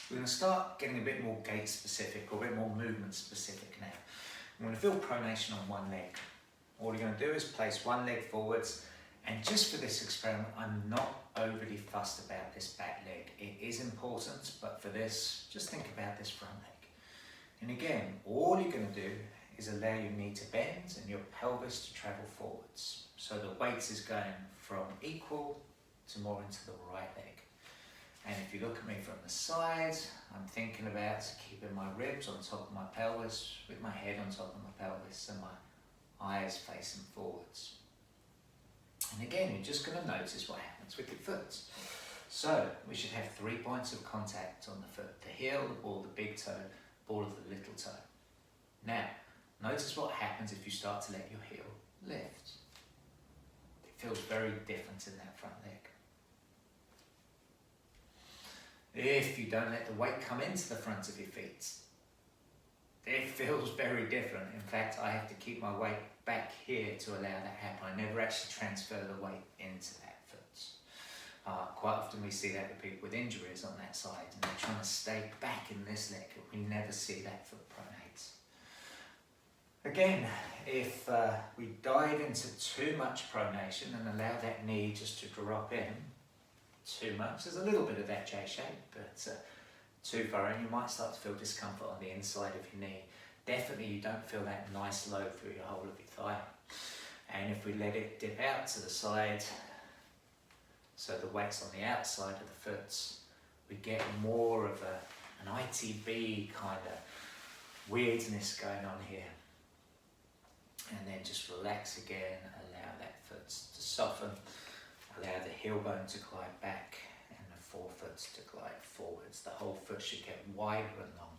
We're going to start getting a bit more gait specific or a bit more movement specific now. I'm going to feel pronation on one leg. All you're going to do is place one leg forwards, and just for this experiment, I'm not overly fussed about this back leg. It is important, but for this, just think about this front leg. And again, all you're going to do is allow your knee to bend and your pelvis to travel forwards. So the weight is going from equal to more into the right leg. And if you look at me from the side, I'm thinking about keeping my ribs on top of my pelvis, with my head on top of my pelvis and my eyes facing forwards. And again, you're just going to notice what happens with your foot. So we should have 3 points of contact on the foot: the heel, the ball, the big toe, ball of the little toe. Now, notice what happens if you start to let your heel lift. It feels very different in that front leg. If you don't let the weight come into the front of your feet, it feels very different. In fact, I have to keep my weight back here to allow that happen. I never actually transfer the weight into that foot. Quite often we see that with people with injuries on that side, and they're trying to stay back in this leg. We never see that foot pronate. Again, if we dive into too much pronation and allow that knee just to drop in too much, there's a little bit of that J shape, but too far in, you might start to feel discomfort on the inside of your knee. Definitely you don't feel that nice load through your whole of your thigh. And if we let it dip out to the side, so the weight's on the outside of the foot, we get more of an ITB kind of weirdness going on here. And then just relax again, allow that foot to soften, allow the heel bone to glide back and the forefoot to glide forwards. The whole foot should get wider and longer.